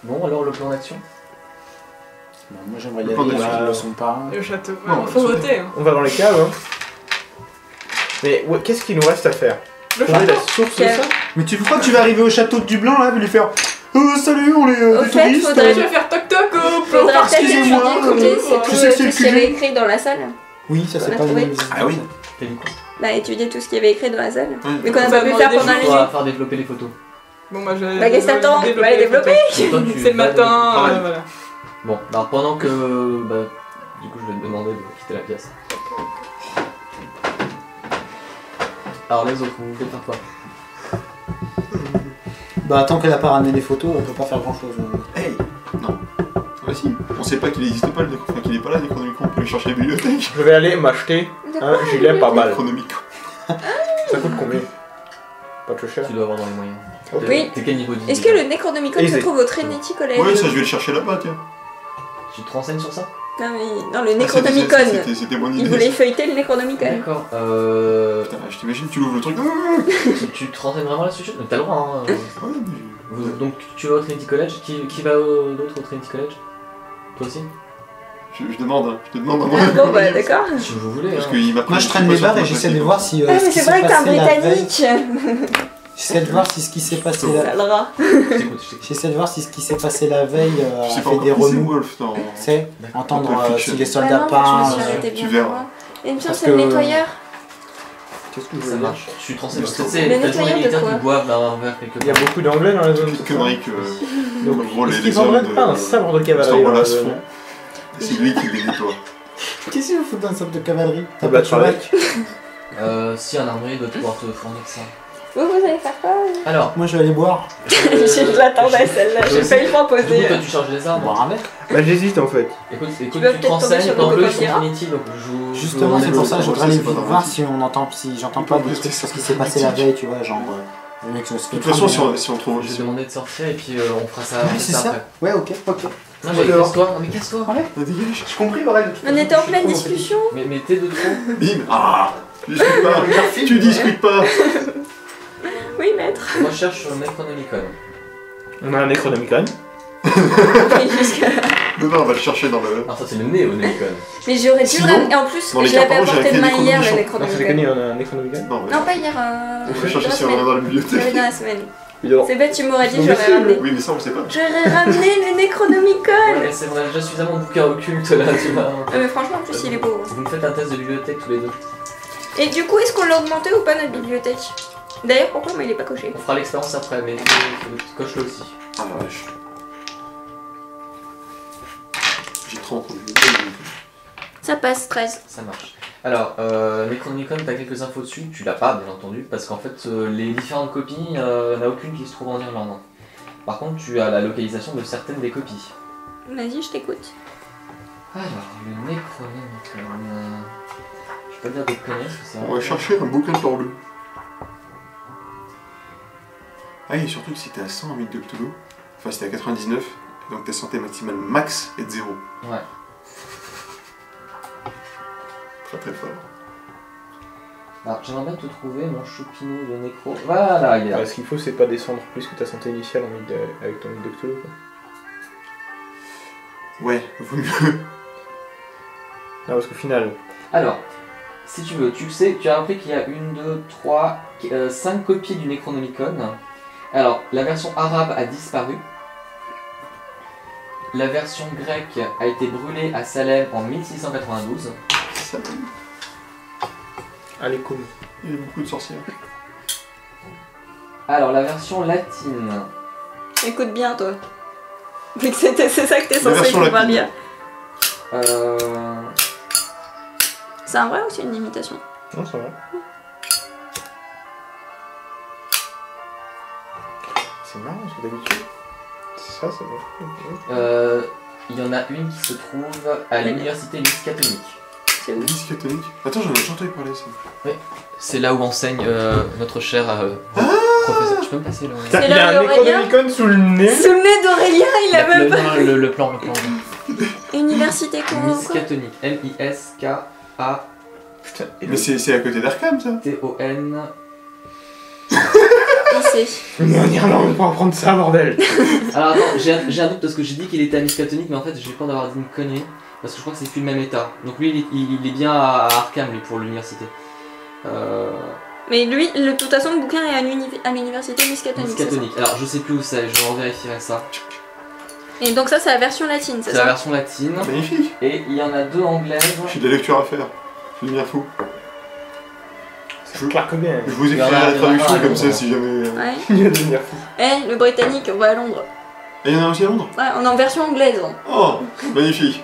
Bon, alors le plan d'action. Bon, moi j'aimerais y aller, ils sont pas. Le château. Non, Faut voter. Hein. On va dans les caves. Hein. Mais ouais, qu'est-ce qu'il nous reste à faire? Le Trouver la château. source de ça? Mais tu crois que tu vas arriver au château de Dublin là, et lui faire salut, on est Au des fait, touristes. faudrait- Je vais faire toc toc au Faudrait plan. peut-être étudier excusez-moi, tout je sais que c'est le ce qu'il y avait QG. écrit dans la salle. Oui, ça On c'est a pas trouvé. une visite. Ah oui. T'as dit quoi? Bah, étudier tout ce qu'il y avait écrit dans la salle. Ouais. Mais qu'on n'a On pas va pu demander faire des pendant choses. les On va nuits. faire développer les photos. Bon, bah, je vais. Bah, qu'est-ce que t'attends? Tu vas les développer. Toi, tu C'est le vas matin, développer. voilà. Bon, alors pendant que... Bah, du coup, je vais te demander de quitter la pièce. Alors les autres, vous faites faire quoi? Bah, tant qu'elle a pas ramené les photos, on peut pas faire grand chose. Hey. Non. Ah si. On sait pas qu'il n'existe pas le Necronomicon. Enfin, qu'il est pas là, Necronomicon. On peut aller chercher la bibliothèque. Je vais aller m'acheter un gilet par balle. Necronomicon. Ça coûte combien? Pas trop cher. Tu dois avoir dans les moyens. Oui. T'es quel niveau de Est-ce que le Necronomicon se Easy. trouve au Trinity College? Ouais, ça je vais le chercher là-bas, tiens. Tu te renseignes sur ça? Non, mais... non, le Ah, Necronomicon. C'était bonne idée. Il voulait feuilleter le Necronomicon. D'accord. Putain, je t'imagine, tu ouvres le truc. Tu te renseignes vraiment là-dessus? T'as le droit, hein. Ouais, mais... Donc tu vas au Trinity College, qui va d'autre au Trinity College? Toi aussi? Je demande, hein. Je te demande à moi. Ah bon, bah d'accord. Si vous voulez. Parce Hein. qu'il m'a Moi je traîne les barres et j'essaie de voir si. Ah, mais ce qui c'est s'est vrai que t'es un passé la veille- Britannique. J'essaie de voir si ce qui s'est passé la... Sale rat. Je t'écoute. J'essaie de voir si ce qui s'est passé la veille Je a sais pas fait des encore qui c'est remous. Wolf dans... Tu sais, entendre Pulp si Fiction. les Bah soldats non, franchement, peints. si j'arrêtais tu bien verras. avant. Et il me semble Parce que c'est le que- nettoyeur. Qu'est-ce que je Ça veux dire? marche. Tu te renseignes. Le C'est nettoyeur peut-être de les militaires quoi? qui boivent un verre quelque Il y a part. beaucoup d'anglais dans la zone. Toutes les conneries que... Donc, Est-ce les hommes de... pas un sabre de cavalerie dans la se zone? font. C'est lui qui les nettoie. Qu'est-ce que vous foutez dans un sabre de cavalerie? Ah T'as bah, pas de cheval? Si un armurier doit pouvoir te fournir ça. Vous allez faire quoi? Alors, Moi je vais aller boire. Je l'attendais celle-là, j'ai failli le du coup, toi proposer. tu charges les armes. Boire un verre. Bah j'hésite en fait. Écoute, vas tu te peut-être tomber renseignes, sur dans le le Coco sur Pira. Trinity, donc je Justement, c'est pour ça que je voudrais aller c'est pas voir dramatique. si on entend, si j'entends pas des trucs sur ce qui s'est passé la veille, tu vois, genre. Le mec se fait De toute façon, cramer. si on trouve... vais demander de sortir et puis on fera ça, Ouais, c'est ça. après. Ouais, ok. Non mais Dehors. casse-toi, non mais casse-toi. Dégage. J'ai compris, Aurel. On était en pleine discussion. Mais t'es de trop. Bim. Ah. Tu discutes pas. Tu discutes pas. Oui, maître. Moi je cherche sur Necronomicon. On a un Necronomicon. Oui, jusqu'à- Non, on va le chercher dans le... Alors ça c'est le Néonomicon. Mais j'aurais dû Sinon, le ramener. Et en plus, dans les je l'avais cartons, j'ai apporté de écrit main hier, le Necronomicon. Non, c'est Necronomicon. déconné, on a un Necronomicon. Non, Non, pas hier. on va chercher dans la si on revient semaine. dans la J'avais bibliothèque. dans la semaine. Évidemment. C'est bête, tu m'aurais dit, Non, j'aurais mais ramené. Oui, mais ça on sait pas. J'aurais ramené le Necronomicon. Ouais, c'est vrai, j'ai suffisamment de bouquins occultes là, tu vois. Mais franchement, en plus, il est beau. Vous me faites un test de bibliothèque tous les deux. Et du coup, est-ce qu'on l'a augmenté ou pas notre bibliothèque? D'ailleurs, pourquoi moi il est pas coché? On fera l'expérience après, mais coche-le aussi. Ah la vache. J'ai 30 en bibliothèque. Ça passe, 13. Ça marche. Alors, Necronomicon, t'as quelques infos dessus, tu l'as pas bien entendu, parce qu'en fait, les différentes copies, il n'y en a aucune qui se trouve en Irlande. Par contre, tu as la localisation de certaines des copies. Vas-y, je t'écoute. Alors, le Necronomicon... Je peux pas dire de conneries, parce que c'est On va chercher un bouquin de l'Orleux. Ah, et surtout que si t'es à 100 en mythe de Cthulhu, enfin si t'es à 99, donc ta santé maximale max est de 0. Ouais. Très très fort. Alors, j'aimerais bien te trouver mon choupinou de nécro. Voilà, il est là. Ouais, ce qu'il faut, c'est pas descendre plus que ta santé initiale avec ton mythe de Cthulhu. Quoi. Ouais, vaut mieux. Non, parce qu'au final, Alors, si tu veux, tu sais, tu as appris qu'il y a 1, 2, 3, 5 copies du Necronomicon. Alors, la version arabe a disparu. La version grecque a été brûlée à Salem en 1692. Ça, allez, cool. il y a beaucoup de sorcières. Alors, la version latine. Écoute bien, toi. Vu que c'est ça que t'es La censé version pouvoir latine. lire. Euh... C'est un vrai ou c'est une imitation? Non, ça va. C'est marrant, parce que d'habitude, ça va. Il y en a une qui se trouve à l'université Miskatonic. C'est où? Lys catholique. Attends, j'en ai déjà entendu parler ça. C'est là où enseigne notre cher professeur. Tu peux me passer le... Putain, C'est il y a là un où Aurélien Necronomicon sous le nez. Sous le nez d'Aurélien, il a même pas. Non, le plan. Université quoi? Miskatonic. M-I-S-K-A... Putain, mais c'est à côté d'Arkham ça. T-O-N... Ils lycée. On est en Irlande pour apprendre ça, bordel. Alors attends, j'ai un doute parce que j'ai dit qu'il était à Miskatonic, mais en fait j'ai peur d'avoir dit une connerie. Parce que je crois que c'est plus le même état. Donc lui il est bien à Arkham lui, pour l'université. Mais lui, de toute façon, le bouquin est à l'université Miskatonic. Miskatonic. Alors je sais plus où c'est, je revérifierai ça. Et donc ça c'est la version latine, c'est C'est ça? la version latine. Magnifique. Et il y en a 2 anglaises. J'ai de la lecture à faire. Je vais devenir fou. Je claque bien. Je vous Il y en a- écrirai la il y en a traduction un, comme ça non. si jamais. Ouais. Il va devenir fou. Eh, le britannique, on va à Londres. Et il y en a aussi à Londres. Ouais, on est en version anglaise. Hein. Oh, magnifique.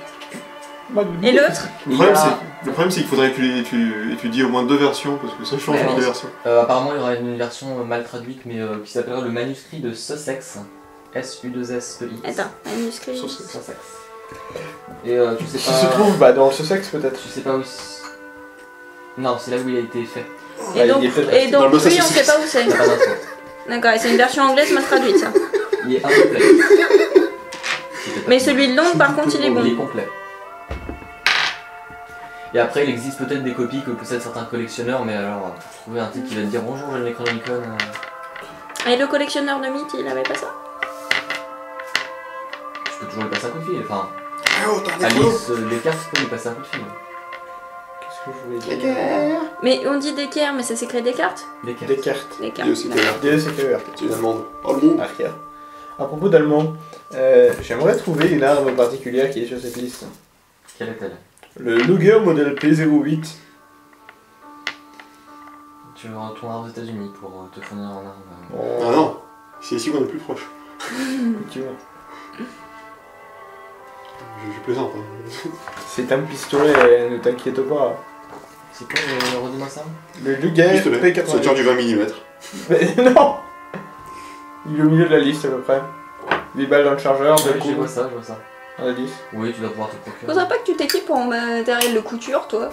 Et l'autre? Le problème c'est qu'il faudrait que tu étudies au moins 2 versions parce que ça change Ouais, entre ouais. les versions. Apparemment il y aura une version mal traduite mais qui s'appellera le manuscrit de Sussex. S-U-2-S-E-I. Attends, manuscrit. Sussex. Et tu sais Qui pas... se trouve bah, dans le Sussex peut-être. Tu sais pas où... Non, c'est là où il a été fait. Et Ouais, donc, il est peut-être et dans donc le lui, on Massachusetts. sait pas où c'est. Il y a pas d'info. D'accord, et c'est une version anglaise mal traduite, ça. Il est incomplet. Mais celui de Londres, par contre, il est Il est bon. complet. Et après, il existe peut-être des copies que possèdent certains collectionneurs, mais alors, pour trouver un type qui va te dire bonjour, j'ai le Necronomicon. Et le collectionneur de mythes, il avait pas ça? Tu peux toujours lui passer un coup de fil. Enfin, Oh, t'as Alice Descartes peut lui passer un coup de fil. Qu'est-ce que je voulais dire? Mais on dit d'équerre, mais ça s'écrit Descartes? Descartes. Descartes. Descartes. Il y a aussi d'accord. D-E-C-T-E-R. C'est une allemande. Allemand. Arrière. À propos d'allemand, j'aimerais trouver une arme particulière qui est sur cette liste. Quelle est-elle? Le Luger modèle P08. Tu retourneras aux États-Unis pour te fournir en arme. Ah non, c'est ici qu'on est plus proche. Effectivement. Je plaisante. Hein. C'est un pistolet, ne t'inquiète pas. C'est quoi redis-moi ça? Le Luger Pistolet, P88. ça tire du 20 mm. Mais non. Il est au milieu de la liste à peu près. Des balles dans le chargeur, Oui, deux je vois coups ça, je vois ça. dans la liste. Oui, tu dois pouvoir te procurer. Faudrait pas que tu t'équipes en matériel de couture, toi.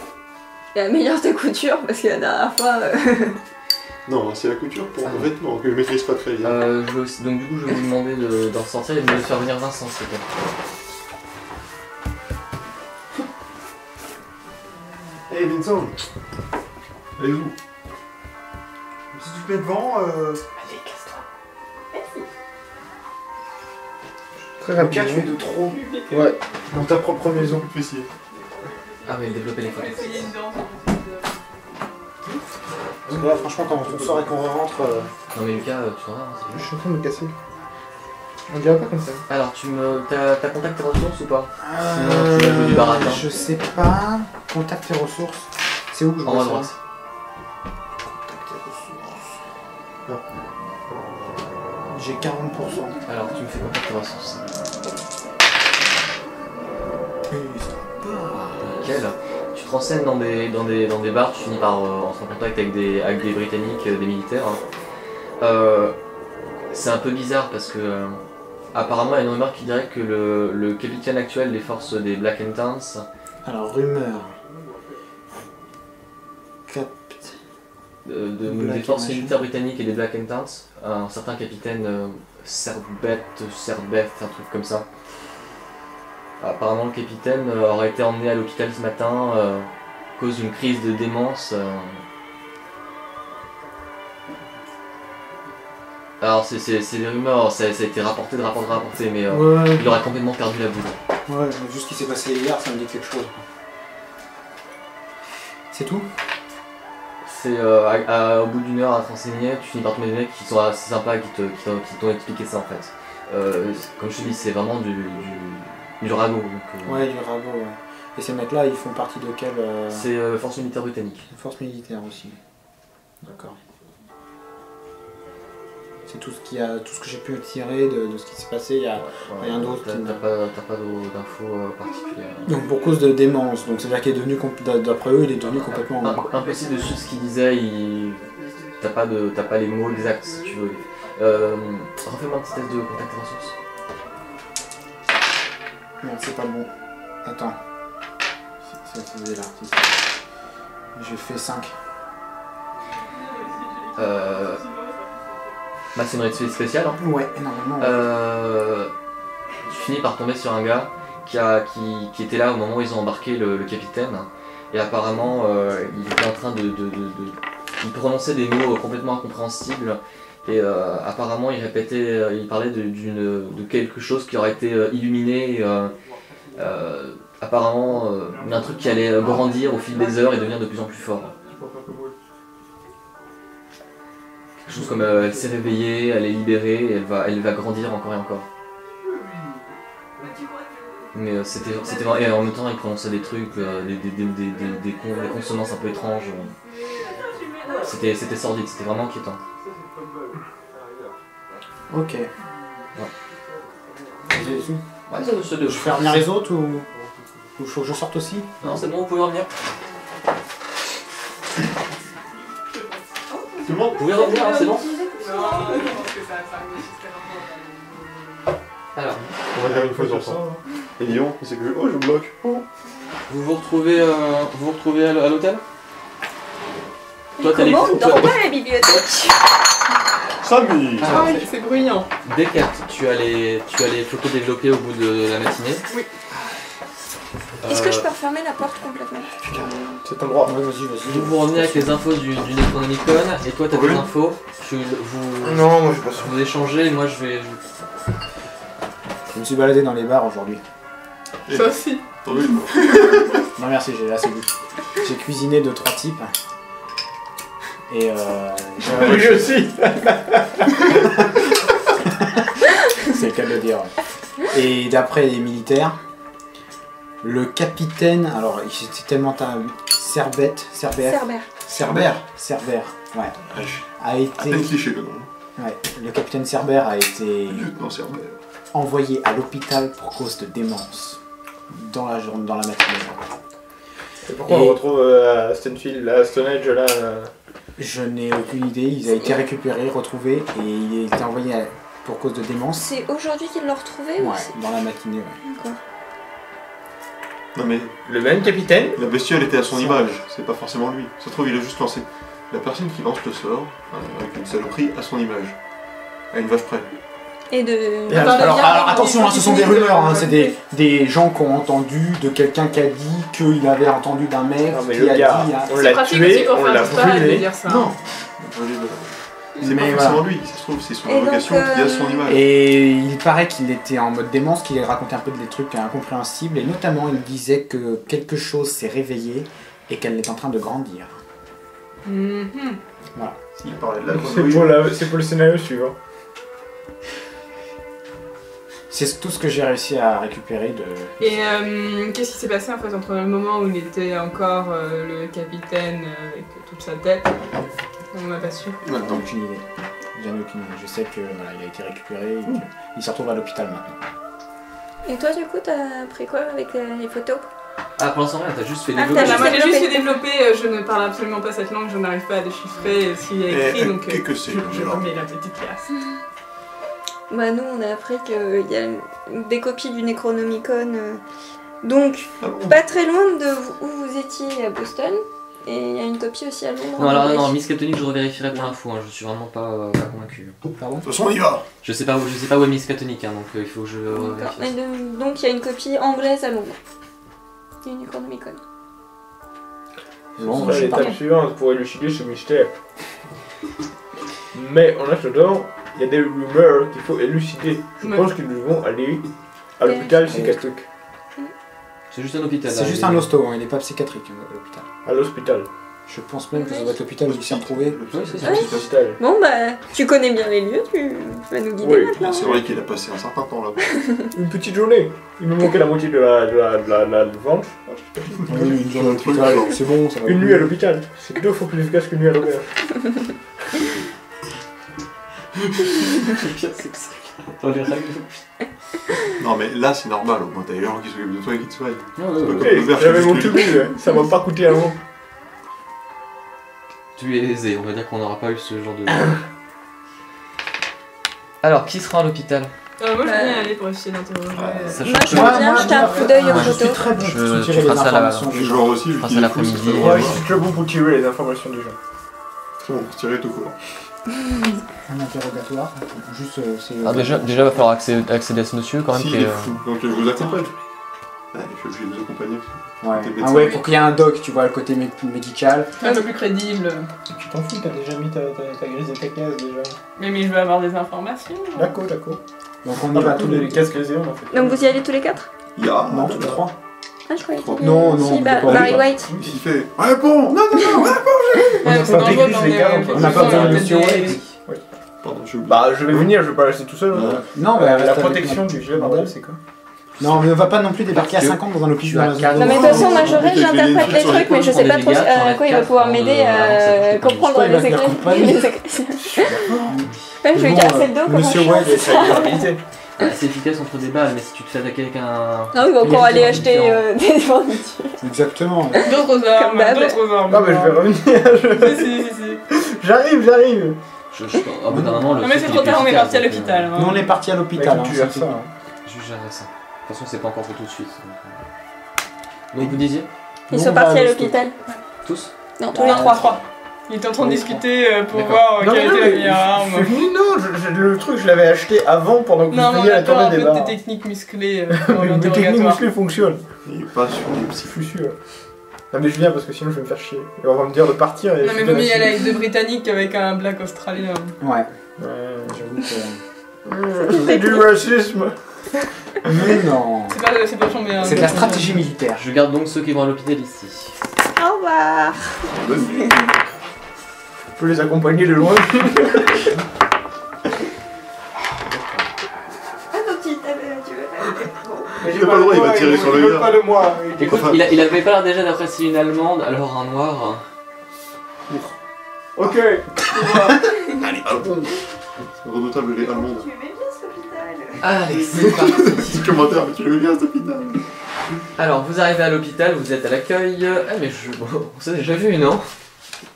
Et améliore tes coutures, parce que la dernière fois... Non, c'est la couture pour vêtements que je maîtrise pas très bien. Je vais aussi... Donc du coup, je vais vous demander d'en sortir et de me faire venir Vincent, s'il te plaît. Hey Vincent, allez où? Si tu te mets devant, Allez, casse-toi. Très le cas tu es rapidement. de trop Ouais. dans ta propre maison. Fessier. Ah oui, développer les photos. Parce que là, franchement, quand on sort et qu'on rentre, Non mais Lucas, tu t'en vas, hein, c'est je fini. suis en train de me casser. On dirait pas comme ça. Alors, t'as contact tes ressources ou pas? Sinon, tu vas jouer du baratin. Je sais pas. Contact tes ressources. C'est où que je En haut vois à ça? droite. Contact tes ressources. J'ai 40%. Alors, tu me fais contact tes ressources. Nickel. Tu te renseignes dans des bars, tu finis par entrer en contact avec des Britanniques, des militaires. C'est un peu bizarre parce que apparemment il y a une rumeur qui dirait que le capitaine actuel des forces des Black Towns, Alors, rumeur. des forces militaires britanniques et des Black Towns, un certain capitaine Serbeth, un truc comme ça. Apparemment le capitaine aurait été emmené à l'hôpital ce matin à cause d'une crise de démence. Alors c'est des rumeurs, ça a été rapporté, mais Ouais, il aurait complètement perdu la boule. ouais, juste ce qui s'est passé hier, ça me dit quelque chose. C'est tout? C'est au bout d'une heure à te renseigner, tu finis par tomber des mecs qui sont assez sympas, qui t'ont expliqué ça en fait. Comme je te dis, c'est vraiment du ragot. Donc, Ouais, du ragot, ouais. Et ces mecs-là, ils font partie de quelle c'est force militaire britannique. force militaire aussi? D'accord. C'est tout ce que j'ai pu tirer de ce qui s'est passé. Il y a rien d'autre. T'as pas d'infos particulières. Donc pour cause de démence, donc c'est-à-dire qu'il est devenu, d'après eux, il est devenu complètement... Impossible de suivre ce qu'il disait, t'as pas les mots exacts si tu veux. Refais-moi un petit test de contact et ressources. Non, c'est pas bon. Attends. C'est l'artiste. J'ai fait 5. Bah c'est une réussite spéciale. Hein. Ouais, énormément. Tu finis par tomber sur un gars qui était là au moment où ils ont embarqué le capitaine. Et apparemment, il était en train il prononçait des mots complètement incompréhensibles. Et apparemment, il parlait de quelque chose qui aurait été illuminé. Apparemment, un truc qui allait grandir au fil des heures et devenir de plus en plus fort. Quelque chose comme elle s'est réveillée, elle est libérée, et elle va grandir encore et encore. Mais c'était vraiment... Et en même temps, il prononçait des trucs, des consonances un peu étranges. C'était sordide, c'était vraiment inquiétant. Ok. Ouais, c'est deux. Je fais revenir les autres ou faut que je sorte aussi? Non, c'est bon, vous pouvez revenir. Tout le monde? Vous pouvez revenir, hein, c'est bon. Alors, on va faire une fois sur ça. Et Lyon, c'est que oh je bloque. vous retrouvez à l'hôtel? Toi, t'as les Comment on dort pas à la bibliothèque? Samy! Ah oui, c'est bruyant. Descartes, tu as les photos développées au bout de la matinée. Oui. Est-ce que je peux refermer la porte complètement? C'est ton droit. Ouais, vas-y. Vous revenez avec les infos du Necronomicon, et toi t'as Oui. des infos, Non, moi je passe. vous échangez, et moi je vais... Je me suis baladé dans les bars aujourd'hui. Ça aussi. Oui. Non merci, j'ai assez bu. J'ai cuisiné 2-3 types. Et Lui aussi. c'est le cas de le dire. Ouais. Et d'après les militaires, le capitaine, alors il était tellement Cerbère, ouais, a été, À peine cliché quand même. ouais, le capitaine Cerbère a été Lieutenant Cerbère. envoyé à l'hôpital pour cause de démence dans la journée, dans la matinée. Et pourquoi on retrouve Stanfield, là, Stonehenge, là Je n'ai aucune idée, il a été récupéré, retrouvé et il a été envoyé pour cause de démence. C'est aujourd'hui qu'ils l'ont retrouvé ou Ouais, c'est... dans la matinée, ouais. D'accord. Non mais Le même capitaine. la bestiole était à son image, c'est pas forcément lui. Ça se trouve il a juste lancé. La personne qui lance le sort, avec une saloperie à son image. À une vache près. Et de... Et alors, attention, hein, ce sont des rumeurs, hein, c'est des gens qui ont entendu de quelqu'un qui a dit qu'il avait entendu d'un mec Non mais qui le a gars, dit... hein. on C'est l'a pratique aussi tué, pour on faire l'a disparaître de brûlé. dire ça. Non. C'est Mais pas voilà. forcément lui, ça se trouve c'est son Et donc, invocation qui a son image. Et il paraît qu'il était en mode démence, qu'il racontait un peu des trucs incompréhensibles, et notamment il disait que quelque chose s'est réveillé et qu'elle est en train de grandir. Mhm. Voilà. Il parlait de la grenouille. C'est pour le scénario suivant. C'est tout ce que j'ai réussi à récupérer de... Et qu'est-ce qui s'est passé en fait entre le moment où il était encore le capitaine avec toute sa tête? On n'a pas su. J'en ai aucune idée. J'en ai aucune idée. Je sais que voilà, il a été récupéré et qu'il se retrouve à l'hôpital maintenant. Et toi du coup t'as pris quoi avec les photos? Ah, pour l'instant rien, t'as juste fait Ah, développer. t'as Moi j'ai juste développé. fait développer, je ne parle absolument pas cette langue, je n'arrive pas à déchiffrer ce qu'il y a écrit, donc Qu'est-ce que c'est je remets la petite classe. Bah nous on a appris qu'il y a des copies du Necronomicon, donc Ah bon. pas très loin de où vous étiez à Boston, et il y a une copie aussi à Londres. Non, en alors anglais. non, Miss Catonic, je revérifierai pour l'info, hein, je suis vraiment pas convaincu. Pardon? De toute façon on y va. Je sais pas où est Miss Catonic, hein, donc il faut que je D'accord. vérifie. Et donc il y a une copie anglaise à Londres. Du Necronomicon. Bon, Ce je sera suis partant. l'étape suivante pour élucider ce mystère. Mais en attendant, il y a des rumeurs qu'il faut élucider. Je Ouais. pense que nous devons aller à l'hôpital psychiatrique. C'est juste un hôpital. C'est là, juste il- un hosto, hein, il n'est pas psychiatrique à l'hôpital. À l'hôpital. Je pense même que ça doit être l'hôpital où il s'est retrouvé. Oui, c'est ça. L'hôpital. Bon bah tu connais bien les lieux, tu vas nous guider Oui, maintenant. C'est vrai qu'il a passé un certain temps là-bas. Une petite journée. Il me manquait la moitié de la vente. Oui, une journée à l'hôpital, c'est bon, ça va. Une nuit à l'hôpital. C'est 2 fois plus efficace qu'une nuit à l'auberge. Le pire, c'est que ça. Dans les règles. Non mais là c'est normal, au moins t'as des gens qui s'occupent de toi et qui te soignent. Ouais, ouais, ouais. Comme Hey, l'auberge, j'avais c'est mon juste tubule, ça m'a pas coûté un mot. Tu es aisé, on va dire qu'on n'aura pas eu ce genre de... Alors, qui sera à l'hôpital? Moi je veux Bah, bien aller pour essayer d'interroger. Sachant Moi je que- veux bien jeter un coup d'œil aux Je suis photos. très bon Je- pour tu tirer les feras ça là-bas. informations. Je joueur aussi, vu Enfin, qu'il c'est est fou, l'après-midi, c'est pas ouais. grave. Ouais, je suis très bon pour tirer les informations des gens. C'est bon, pour tirer tout court. Un interrogatoire, juste c'est... Ah, déjà va falloir accéder à ce monsieur quand même. Si, qui il est, est fou, donc je vous accompagne. Ouais, je suis obligé de vous accompagner. Ouais. T'es Ah médecin. ouais, pour qu'il y ait un doc, tu vois, le côté médical. Un peu plus crédible. Tu t'en fous, t'as déjà mis ta grise et ta case déjà. Mais je veux avoir des informations. D'accord. Donc on y va tous les... cases grisées, on a fait. Donc vous y allez tous les 4? Ya. Non, tous les 3. Ah, je croyais que Trois. c'était- Non, Si, non, Barry d'accord. White. Il fait réponds. Non. Ouais, c'est pas dangereux décrit dans les des- cas, on On n'a pas besoin de Monsieur des- White. Pardon, j'ai oublié. Bah, je vais venir, je vais pas rester tout seul. Ouais. Non, mais reste la avec protection moi. du gilet bordel, c'est quoi? Non, mais on va pas non plus débarquer à Parce que 50 dans un hôpital tu dans as la zone. quatre- Non mais de toute façon, moi En fait, j'interprète je vais les les trucs, mais je sais pas trop à quoi il va pouvoir m'aider à comprendre il va les venir écrits. accompagner. les écrits. Même je lui ai Bon, cassé le dos comment Monsieur je White, fais. ça y est. Habilité. Ah, c'est efficace contre des balles, mais si tu te fais attaquer avec un. Non, il va Il encore est aller acheter différent. des fournitures. Exactement. D'autres armes, Comme d'hab. d'autres armes. Non, mais je vais revenir. Si. J'arrive. Au bout d'un moment, le Non mais truc, c'est il trop est tard, on est efficace, parti à donc, l'hôpital. Nous on est parti à l'hôpital. Tu gères ça. Je gérerai ça. De toute façon, c'est pas encore fait tout de suite. Donc vous disiez Ils Nous, sont on va partis à à l'hosto. l'hôpital. tous? Non, tous les trois. Il était en train de discuter pour D'accord. voir Non, quelle non, était la mais meilleure arme. je suis venu, non, le truc je l'avais acheté avant pendant que Non, vous mais on veniez à a la peur un tournée peu des de tes bars. techniques musclées pour Mes techniques l'interrogatoire. musclées fonctionnent. Il est pas sur les C'est psy. foutu. Non mais je viens parce que sinon je vais me faire chier. Et on va me dire de partir et Non mais vaut mieux y aller avec deux Britanniques qu'avec un black australien. Ouais. Ouais. J'avoue que. C'est du racisme. Mais non. C'est pas chambé. Hein, C'est de la stratégie militaire. Je garde donc ceux qui vont à l'hôpital ici. Au revoir. Je peux les accompagner de loin. Ah non, tu veux Mais Il a pas le droit, il va tirer sur le Ils veulent gars. pas de moi. Écoute, Enfin- il avait pas l'air déjà d'apprécier une allemande, alors un noir. Ok. Redoutable les allemandes. Tu aimais bien cet hôpital? Allez, c'est parti. Petit commentaire, mais tu le viens cet hôpital. Alors, vous arrivez à l'hôpital, vous êtes à l'accueil. Ah, mais on s'est déjà vu, non?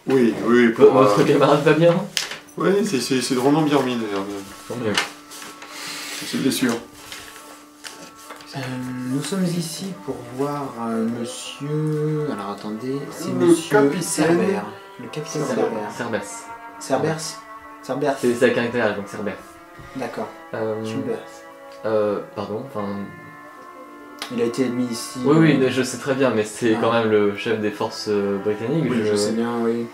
Oui, pour. Votre camarade va bien? Ouais, c'est drôlement bien remis d'ailleurs. Tant mieux. C'est blessure. Nous sommes ici pour voir monsieur. Alors attendez, c'est Le monsieur capitaine. Cerbère. Le capitaine Cerbère. Cerbès. Cerbère. Cerbère. C'est la caractère, donc Cerbère. D'accord. Pardon, enfin. Il a été admis ici. Oui, je sais très bien, mais c'est Ah. quand même le chef des forces britanniques. Oui, je sais bien, oui.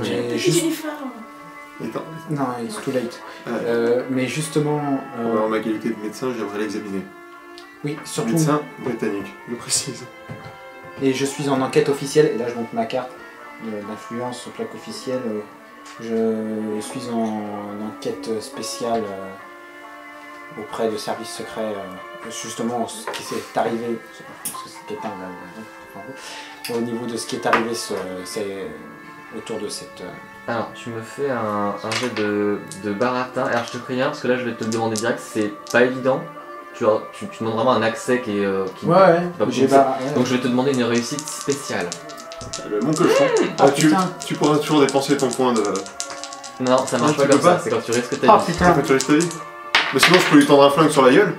J'ai juste. Attends, Non, it's too late. ouais. Mais justement. En ma qualité de médecin, j'aimerais l'examiner. Oui, surtout. Médecin britannique, je précise. Et je suis en enquête officielle, et là je montre ma carte d'influence plaque officielle. Je suis en enquête spéciale auprès de services secrets, justement ce qui s'est arrivé, parce que c'est quelqu'un au niveau de ce qui est arrivé c'est autour de cette... Alors, tu me fais un jet de baratin. Alors, je te préviens, parce que là, je vais te le demander direct, c'est pas évident. Tu demandes vraiment un accès qui est. Qui Ouais, pas j'ai beaucoup. pas... Donc, je vais te demander une réussite spéciale. Mon cochon. Ah, tu, putain. tu pourras toujours dépenser ton point de. Non, ça marche Ah, pas tu comme peux pas ça, c'est quand tu risques ta Ah vie. putain. Quand tu restes ta vie. Mais sinon, je peux lui tendre un flingue sur la gueule.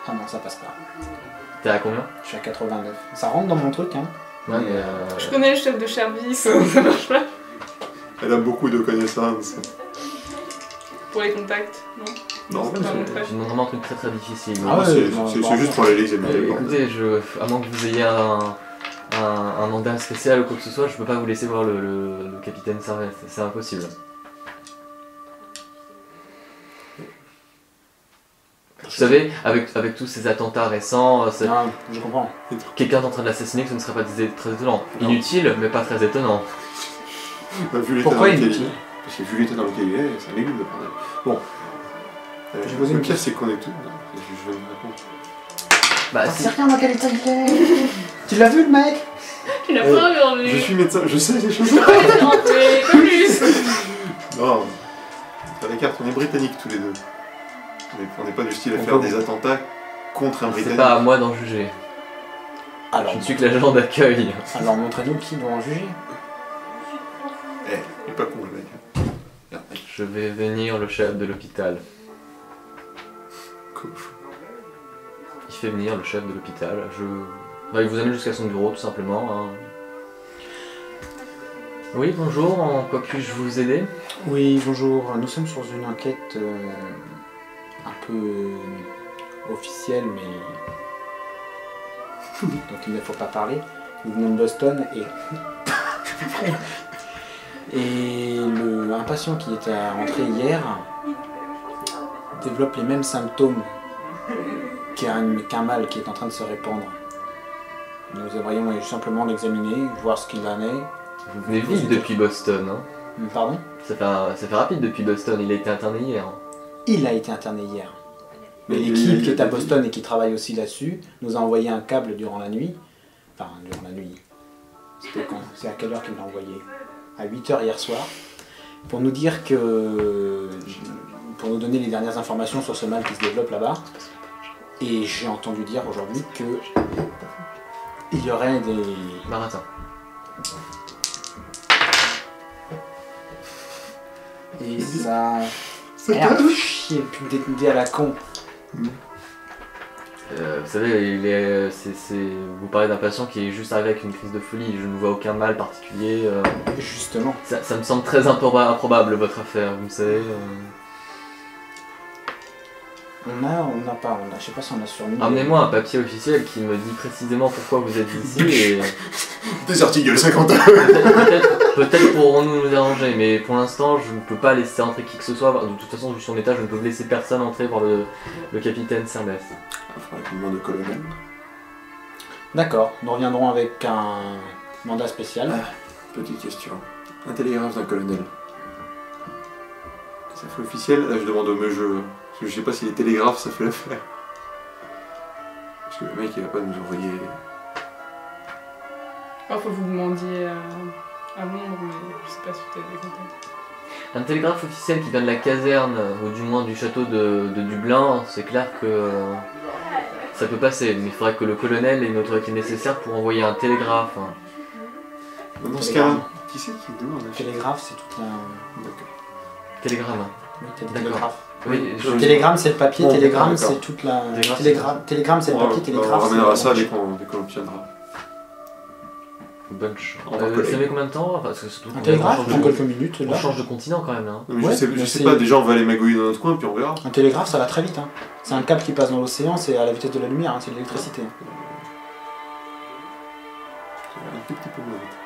Ah non, ça passe pas. T'es à combien? Je suis à 89. Ça rentre dans mon truc, hein. Ouais, mais. Je connais le chef de service, ça marche pas. Elle a beaucoup de connaissances. Pour les contacts, non? Non, C'est mais pas mon c'est- trait. Je demande vraiment un truc très très difficile. Ah ouais, c'est non, c'est bon, juste pour aller l'examiner. Écoutez, à moins que vous ayez un mandat spécial ou quoi que ce soit, je peux pas vous laisser voir le capitaine Servet, c'est impossible. Vous savez, avec tous ces attentats récents, Non, je comprends. quelqu'un est en train de l'assassiner, ce ne serait pas très étonnant. Non. Inutile, mais pas très étonnant. Vu l'état Pourquoi dans lequel inutile? Parce que vu l'état dans lequel il est, c'est un légume de parler. Bon. J'ai posé Le une pire, c'est qu'on est tous. Je vais me répondre. Bah, Ah, si. c'est rien dans quel état il est. Tu l'as vu le mec? Tu l'as pas regardé. Je suis médecin, je sais les choses. rentré, pas plus. Non, sur les cartes, on est britanniques tous les deux. On n'est pas du style à On faire peut- des attentats contre un C'est britannique. pas à moi d'en juger. Alors, Je ne suis que l'agent d'accueil. alors montrez-nous qui doit en juger. Eh, il est pas con le mec. Merde, mec, Je vais venir le chef de l'hôpital. coach. Il fait venir le chef de l'hôpital. Bah, il vous amène jusqu'à son bureau tout simplement. Hein. Oui, bonjour, en quoi puis-je vous aider? Oui, bonjour. Nous sommes sur une enquête un peu officiel, mais donc il ne faut pas parler. Nous venons de Boston et un patient qui était rentré hier développe les mêmes symptômes qu'un mal qui est en train de se répandre. Nous aimerions simplement l'examiner, voir ce qu'il en est. Vous venez vite depuis Boston, hein? Pardon? Ça fait rapide depuis Boston, il a été interné hier. Il a été interné hier. Mais l'équipe qui est à Boston et qui travaille aussi là-dessus nous a envoyé un câble durant la nuit. Enfin, durant la nuit. C'était quand? C'est à quelle heure qu'il l'a envoyé? À 8h hier soir. Pour nous dire que... Pour nous donner les dernières informations sur ce mal qui se développe là-bas. Et j'ai entendu dire aujourd'hui que... Il y aurait des... Marathon. Et ça... Merde, chier, plus d'idées à la con. Vous savez, vous parlez d'un patient qui est juste arrivé avec une crise de folie, je ne vois aucun mal particulier. Justement. Ça me semble très improbable votre affaire, vous savez. Je sais pas si on a sur nous. Amenez-moi un papier officiel qui me dit précisément pourquoi vous êtes ici et... T'es sorti gueule 50 ans. Peut-être pourrons-nous nous arranger, mais pour l'instant je ne peux pas laisser entrer qui que ce soit. De toute façon, vu son état, je ne peux laisser personne entrer voir le capitaine Serbeth. Il faudrait qu'on demande au colonel. D'accord, nous reviendrons avec un mandat spécial. Petite question. Un télégraphe d'un colonel. Ça fait officiel? Là je demande au jeu. Parce que je sais pas si les télégraphes ça fait l'affaire. Parce que le mec il va pas nous envoyer. Faut que vous demandiez à Londres, mais je sais pas si tu as des contacts. Un télégraphe officiel qui vient de la caserne, ou du moins du château de Dublin, c'est clair que ça peut passer, mais il faudrait que le colonel ait une autorité nécessaire pour envoyer un télégraphe. Dans ce cas, qui c'est qui est d'où? Télégraphe, c'est tout un... D'accord. Télégramme. Oui, télégraphe. Oui, Télégramme c'est le papier, Bon, télégramme d'accord. c'est toute la... Télégramme, Télégramme c'est le papier, On télégraphe c'est... ramènera ça dès qu'on obtiendra. Bonne chance. En tant que collègue. Ça met combien de temps? Enfin, parce que surtout Un télégraphe, on en quelques minutes, on là. change de continent quand même là. hein. Non, mais Ouais, je mais sais c'est- pas, déjà on va aller magouiller dans notre coin puis on verra. Un télégraphe ça va très vite, hein. C'est un câble qui passe dans l'océan, c'est à la vitesse de la lumière, hein, c'est de l'électricité. Un tout petit peu moins vite.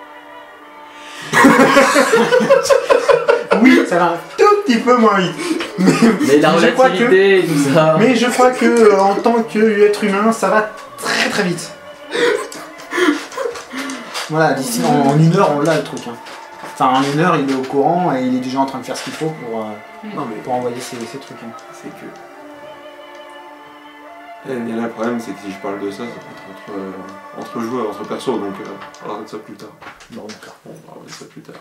Oui, ça va un tout petit peu moins vite. Mais la Je crois relativité et tout ça. Mais je crois que en tant qu'être humain, ça va très très vite. Voilà, d'ici en 1 heure, on l'a le truc. Hein. Enfin, en 1 heure, il est au courant et il est déjà en train de faire ce qu'il faut Non mais pour envoyer ces trucs. Hein. c'est que. Et là le problème c'est que si je parle de ça, ça peut être entre joueurs, entre persos, donc on parlera de ça plus tard. Bon, d'accord. On parlera de ça plus tard.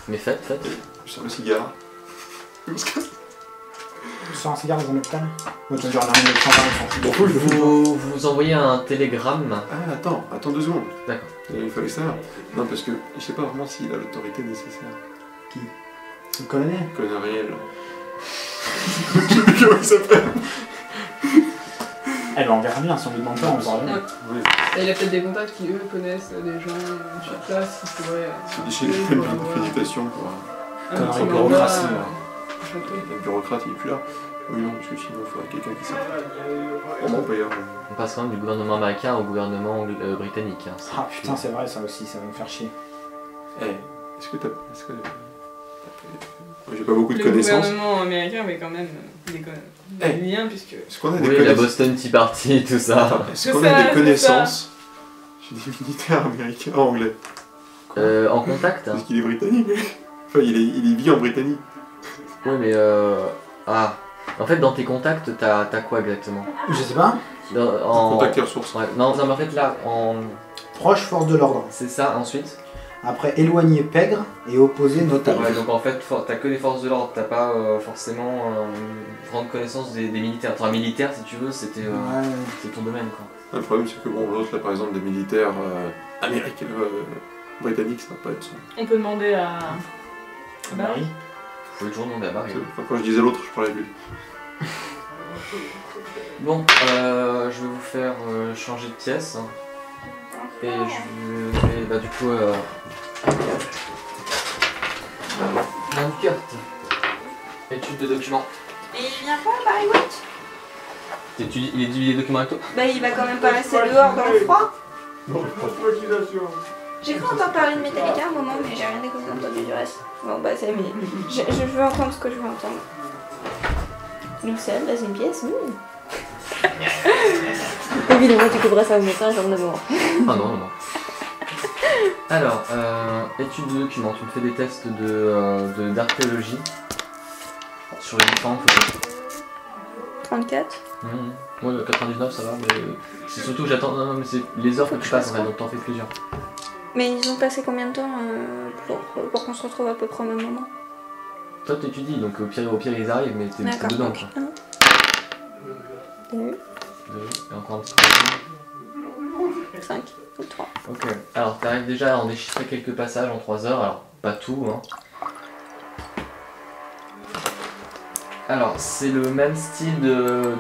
Mais faites. Je sors le cigare. On se casse. Tu sors un cigare dans un hôpital? Moi, tu vas dire, non, mais sans parler, Vous envoyez un télégramme. Ah attends 2 secondes. D'accord. Il fallait ça. Non parce que je sais pas vraiment s'il a l'autorité nécessaire. le colonel. Colonel Riel. Je sais plus comment il s'appelle. Eh ben, on verra bien, si on lui demande pas, on verra bien. Oui. Et il a peut-être des contacts qui, eux, connaissent des gens sur place qui pourraient... C'est chez les félicitations pour... un Connerie petit bureaucratie, mandat, ouais. au château. Le bureaucrate il est plus là. Oui non, parce que sinon il faudrait quelqu'un qui sait. On peut y avoir... On passe quand même du gouvernement américain au gouvernement britannique. Hein. Ah putain, c'est vrai, ça aussi, ça va me faire chier. Est-ce que t'as... Moi j'ai pas beaucoup de Le connaissances. gouvernement américain avait quand même des liens, puisque... Est-ce qu'on a des Oui, la connaissances? Boston Tea Party, tout ça. Est-ce qu'on a des connaissances chez des militaires américains anglais? En contact. Parce qu'il est britannique. Enfin, il vit en Britannique. Oui, mais ah. En fait, dans tes contacts, t'as quoi exactement? Je sais pas. Contacter ressources. Ouais, non, mais en fait, là, Proche force de l'ordre. c'est ça, ensuite. Après, éloigné pègre et opposé notable. Ouais, donc en fait, t'as que les forces de l'ordre, t'as pas forcément une grande connaissance des militaires. Enfin, militaire, si tu veux, c'est ton domaine, quoi. Le problème, c'est que bon, l'autre, là, par exemple, des militaires américains, britanniques, ça va pas être son. On peut demander à... Barry. Vous pouvez toujours demander à Barry. Enfin, quand je disais l'autre, je parlais de lui. Bon, je vais vous faire changer de pièce. Hein. Et je vais, bah du coup... Dunkert. Étude de documents. Et il vient pas, Barry White? Il est document avec toi? Bah il va quand même pas rester dehors dans le froid. Non, J'ai cru entendre parler de Metallica à un moment, mais j'ai rien entendu du reste. Bon bah c'est mais je veux entendre ce que je veux entendre. Une seule dans une pièce. Évidemment tu couperas ça au médecin, j'en ai besoin. Ah non. Alors, étude de documents, tu me fais des tests d'archéologie sur les différentes photos. 34. Ouais, 99 ça va, mais c'est surtout que j'attends. Non, mais c'est les heures que tu passes en fait, donc t'en fais plusieurs. Mais ils ont passé combien de temps pour qu'on se retrouve à peu près au même moment? Toi t'étudies, donc au pire ils arrivent, mais t'es dedans quoi. T'as eu 2, et encore un petit peu. 5 ou 3. Ok, alors t'arrives déjà à en déchiffrer quelques passages en 3 heures, alors pas tout hein. Alors c'est le même style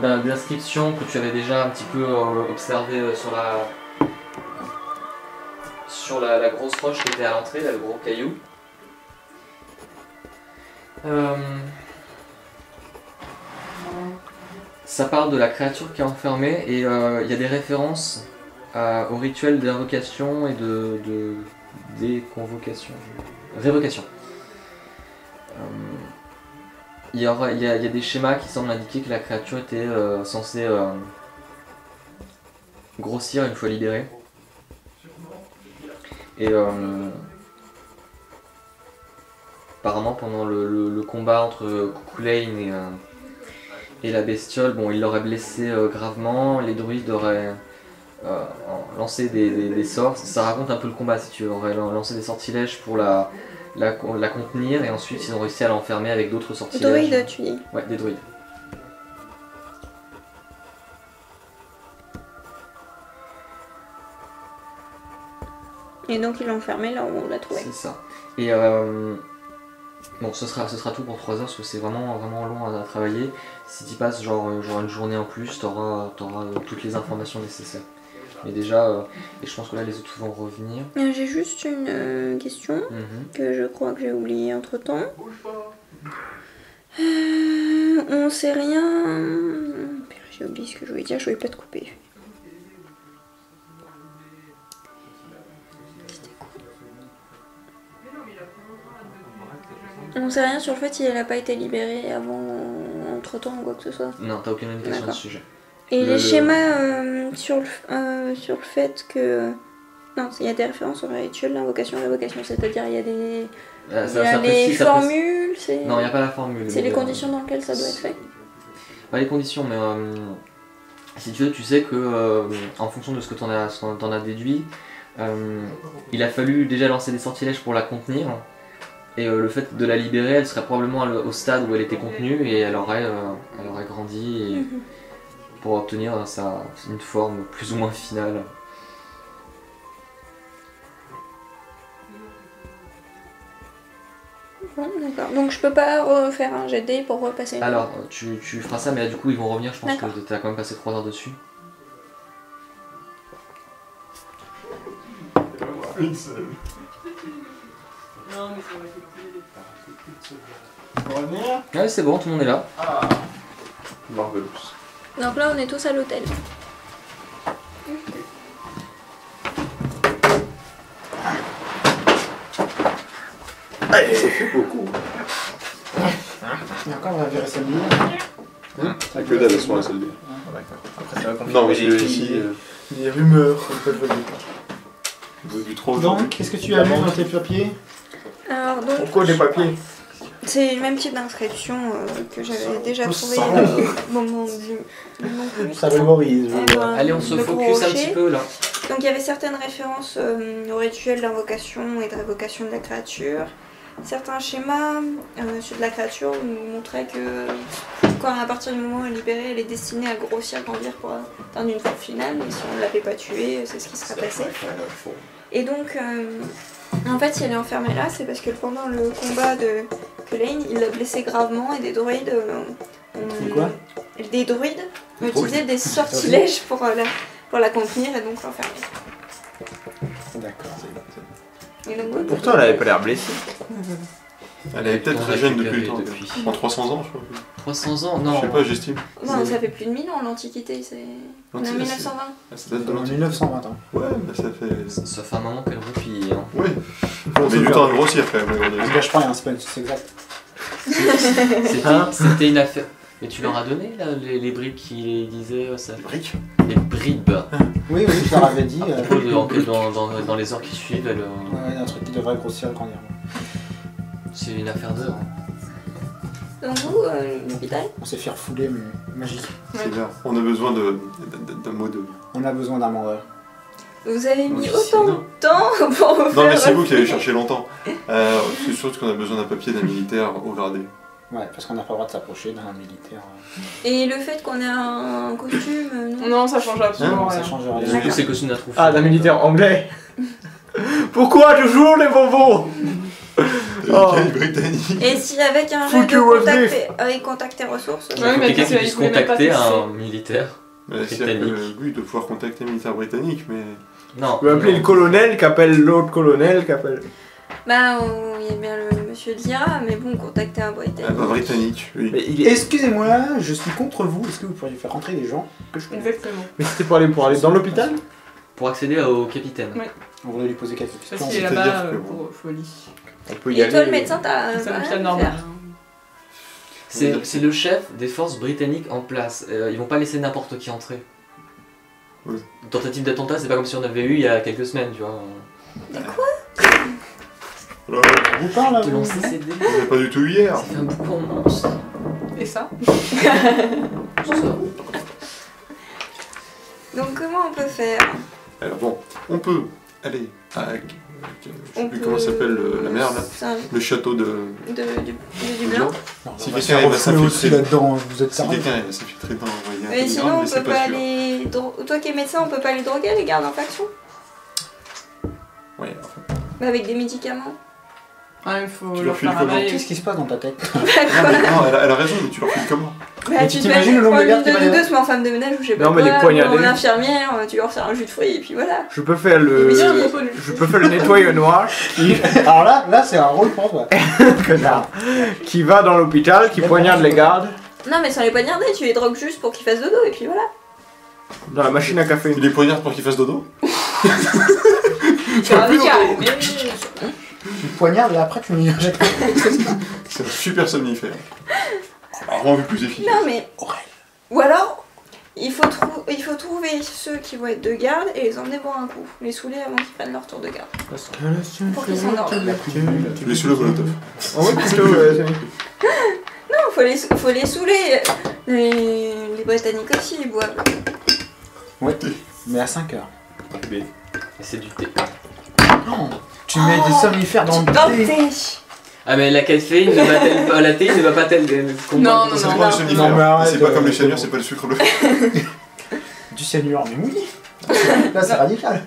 d'inscription que tu avais déjà un petit peu observé sur la grosse roche qui était à l'entrée, là, le gros caillou. Ça parle de la créature qui est enfermée et il y a des références au rituel d'invocation et de déconvocation, révocation. Il y a des schémas qui semblent indiquer que la créature était censée grossir une fois libérée. Et apparemment pendant le combat entre Cuchulainn et la bestiole, bon, il l'aurait blessé gravement, les druides auraient lancé des sorts, ça raconte un peu le combat si tu veux, auraient lancé des sortilèges pour la contenir et ensuite ils ont réussi à l'enfermer avec d'autres sortilèges. Druides tu dis? Ouais, des druides. Et donc ils l'ont enfermé là où on l'a trouvé. C'est ça. Et bon, ce sera tout pour 3 heures parce que c'est vraiment long à travailler. Si tu passes genre une journée en plus, t'auras toutes les informations nécessaires. Mais déjà, et je pense que là les autres vont revenir. J'ai juste une question que je crois que j'ai oubliée entre temps. On sait rien. J'ai oublié ce que je voulais dire, je voulais pas te couper. On sait rien sur le fait si elle a pas été libérée avant, entre temps ou quoi que ce soit. Non, t'as aucune indication de ce sujet. Et les schémas sur le fait que... Non, il y a des références au rituel d'invocation révocation, c'est-à-dire il y a des... les formules, c'est... Non, il n'y a pas la formule. C'est les conditions dans lesquelles ça doit être fait. Pas les conditions, mais si tu veux, tu sais que en fonction de ce que t'en as déduit, il a fallu déjà lancer des sortilèges pour la contenir. Et le fait de la libérer, elle serait probablement au stade où elle était contenue et elle aurait grandi et pour obtenir une forme plus ou moins finale. Bon, d'accord. Donc je peux pas refaire un jet de dés pour repasser une heure. Alors, tu feras ça, mais là, du coup ils vont revenir, je pense que tu as quand même passé 3 heures dessus. Une seule. Non, mais ça va Ouais, c'est bon, tout le monde est là. Marvelous. Donc là on est tous à l'hôtel. Allez, ça fait beaucoup. Et encore on va virer celle bière. Ah, que dalle, elles sont à la salle bière. Après ça va confirmer. Non, mais j'ai ici. Des rumeurs. Du trop Donc, qu'est-ce que tu as mis dans tes papiers? Alors donc... Pourquoi des papiers? C'est le même type d'inscription que j'avais déjà trouvé au moment du Ça mémorise. Allez, on se focus un petit peu là. Donc il y avait certaines références au rituel d'invocation et de révocation de la créature. Certains schémas sur de la créature nous montraient que quand à partir du moment où elle est libérée, elle est destinée à grossir, grandir pour atteindre une forme finale. Et si on ne l'avait pas tuée, c'est ce qui serait passé. Et donc, en fait, si elle est enfermée là, c'est parce que pendant le combat de Cuchulainn, il l'a blessée gravement et des druides ont utilisé des sortilèges pour la contenir et donc l'enfermer. D'accord. Pourtant, elle avait pas l'air blessée. Elle avait peut-être régène depuis le temps. En 300 ans, je crois. 300 ans, non. Je sais pas, j'estime. Non, ça fait plus de 1000 ans l'Antiquité, c'est... On est en 1920. Ça date de Dans 1920 ans. Ouais, bah ça fait... Ça fait un moment qu'elle roupille. Hein. Ouais. On met du temps à grossir quand même. Je gâche pas, il y a un sponge, c'est exact. C'était une affaire. Mais tu leur as donné là, les bribes qui disaient ça. Les briques. Les bribes. Oui, je leur avais dit. Dans les heures qui suivent, elle, Ouais, un truc qui devrait grossir et grandir. c'est une affaire d'heure. Donc vous, l'hôpital? On s'est fait refouler, mais magique. C'est bien. On a besoin d'un mot de... On a besoin d'un vendeur. Vous avez mis Oui, autant de non. temps pour vous faire... Non mais c'est vous qui avez cherché longtemps. C'est sûr qu'on a besoin d'un papier d'un militaire haut gradé. Ouais, parce qu'on n'a pas le droit de s'approcher d'un militaire. Et le fait qu'on ait un costume, non? Non, ça change absolument Ça rien. change Surtout rien. que c'est costume d'un trou. Ah, d'un militaire anglais. Pourquoi toujours les bonbons? Oh. Quel britannique. Et si avec un Fuck jeu de you, contact et ressources, Il Ouais, faut mais quelqu'un qui il puisse voulait même pas contacter tester. un militaire. C'est-à-dire que oui, de pouvoir contacter un militaire britannique, mais... Non. Tu peux appeler le colonel qui appelle l'autre colonel qui appelle. bah il y a bien le monsieur Dira, mais bon, contacter un Britannique. Ah bah britannique, oui. Mais il est... Excusez-moi, je suis contre vous. Est-ce que vous pourriez faire rentrer des gens que je connais? Exactement. Mais c'était pour aller dans l'hôpital? Pour accéder au capitaine. Ouais. On voulait lui poser quelques Parce questions. qu'il est c'est-à-dire là-bas que pour folie. On peut y Et aller. toi, le médecin, t'as C'est un pas hôpital rien à normal. faire. C'est le chef des forces britanniques en place. Ils vont pas laisser n'importe qui entrer. Oui. Une tentative d'attentat, c'est pas comme si on avait eu il y a quelques semaines, tu vois. Alors, Vous parlez là, Te vous lancer ces dés, on n'a pas du tout hier. ça fait un boucan monstre. Et ça? C'est ça. Donc comment on peut faire? Alors bon, on peut aller à... Je sais On plus peut- comment s'appelle la mer là. C'est un- Le château de... du blanc. Non, Si on va quelqu'un se faire arrive à refouler aussi s'infiltrer- là-dedans, vous êtes Si sérieux? quelqu'un arrive à s'infiltrer dans un moyen Mais sinon, on mais c'est peut pas sûr. aller... Toi qui es médecin, on peut pas aller droguer les gardes en faction? Ouais, enfin. Bah avec des médicaments. Ah, il faut Tu leur leur files faire comment avaler. Qu'est-ce qui se passe dans ta tête? Non, mais non, elle a raison, mais tu leur files comment? Bah Mais tu tu te t'imagines mets le nombre de une gardes qui va y avoir? se met en femme de ménage ou je sais pas Non, mais quoi, les poignardés. ou en infirmière, tu leur sers un jus de fruits et puis voilà. Je peux faire Mais le... bien, à propos de- Je peux faire le nettoyeur noir qui... Alors là c'est un rôle pour toi. Connard. Qui va dans l'hôpital, qui poignarde les gardes Non mais sans les poignarder, tu les drogues juste pour qu'ils fassent dodo et puis voilà. dans la machine à café. Il les poignarde pour qu'ils fassent dodo? C'est radical, mais... Tu poignardes et après tu lui injectes. C'est un super somnifère. Vraiment vu plus efficace. Non mais... Ou alors, il faut trouver ceux qui vont être de garde et les emmener boire un coup. Les saouler avant qu'ils prennent leur tour de garde. Pour qu'ils s'endorment. Tu les saoules au molotov. Ah ouais, plutôt, Non, faut les saouler. Les Britanniques aussi, ils boivent. Ouais, mais à 5 heures. Et c'est du thé. Non, tu mets des somnifères dans le thé. Ah mais la caféine ne va-t-elle pas... La théine ne va pas-elle... Non, C'est non, pas non. le somnifère. Non, mais arrête, C'est pas comme les cyanures, c'est pas le sucre bleu. Du cyanure, mais oui. Là c'est radical.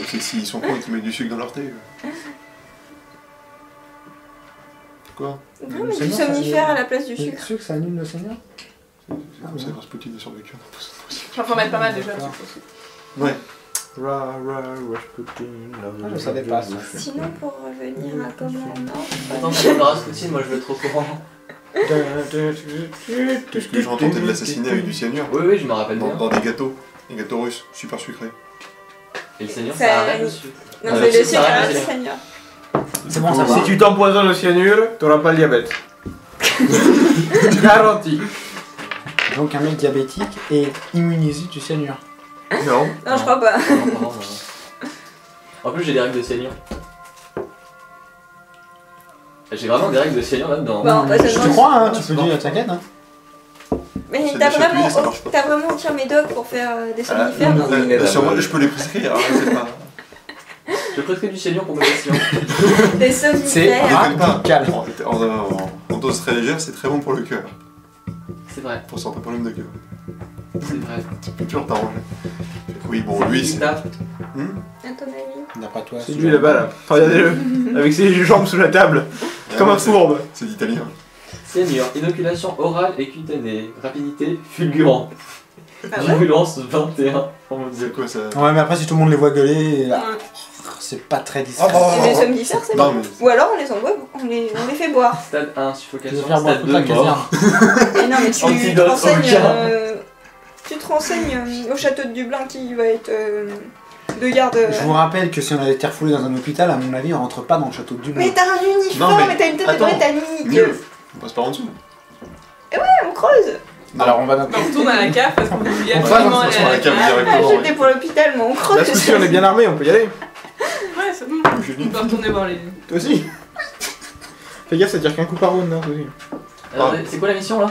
C'est s'ils sont cons, ils te mettent du sucre dans leur thé. Quoi? Non mais du somnifère à la place du Le sucre. sucre ça annule le cyanure? C'est comme ça grâce Poutine a survécu. J'en faut mettre pas mal déjà. D'accord. Ouais. je savais pas, ça. Sinon pour revenir à comment on Attends, entre... ça me Rasputin, moi je veux être au courant. Tout ce que j'entends, c'est de l'assassiner avec du cyanure. Oui, oui, je me rappelle bien. Dans des gâteaux russes, super sucrés. Et le seigneur, Ça- ça arrête le sucre. Non Ah, c'est le le sucre, sucre ça à arrête la le seigneur. C'est bon, ça Si va. tu t'empoisonnes au cyanure, t'auras pas le diabète. Garanti. Donc un mec diabétique est immunisé du cyanure. Non. Non je crois pas. Non. En plus, j'ai des règles de seigneur. J'ai vraiment des règles de seigneur là-dedans. Bon, bah, Je te seulement- crois, hein, Ah, tu c'est peux bon. dire, t'inquiète. Hein. Mais C'est t'as des chatouillés, ça vraiment, marche pas. t'as vraiment aucun médoc pour faire des somnifères. non, non Sur moi, je peux les prescrire, hein, c'est pas... Je prescris du seigneur pour mes patients. Des C'est somnifères. Déconne pas. radical. En dose très légère, c'est très bon pour le cœur. C'est vrai, Pour certains problèmes de cœur. c'est vrai. Tu peux toujours t'arranger. Oui, bon, lui, c'est... À ton avis. D'après toi, C'est lui là-bas là. Regardez-le. Avec ses jambes sous la table. Comme un fourbe. C'est l'italien. Seigneur, inoculation orale et cutanée. Rapidité fulgurant. Ah ouais Virulence 21. Oh mon C'est dieu. quoi ça? Ouais, mais après, si tout le monde les voit gueuler, là, c'est pas très discret. Et les somnifères, c'est bon. Ou alors on les envoie, on les fait boire. Stade 1, Je vais suffocation. faire boire Stade toute la 2, mort. caserne. Et non, mais tu Antidote te renseignes, au cas. tu te renseignes au château de Dublin qui va être de garde. Je vous rappelle que si on avait été refoulé dans un hôpital, à mon avis, on rentre pas dans le château de Dublin. Mais t'as un uniforme, Non, mais mais t'as une tête de attends, britannique. Mieux, on passe par en dessous. On creuse. Alors on va dans... On retourne à la cave parce qu'on voulait On va absolument dans aller sur à la la cave cave. directement. J'étais pour l'hôpital, mais on creuse. Là, ce coup-ci, on est bien armé, on peut y aller. Ouais, c'est bon. On peut retourner voir les. Toi aussi. Fais gaffe, ça tire qu'un coup par round, hein, toi aussi. Alors, c'est quoi la mission là?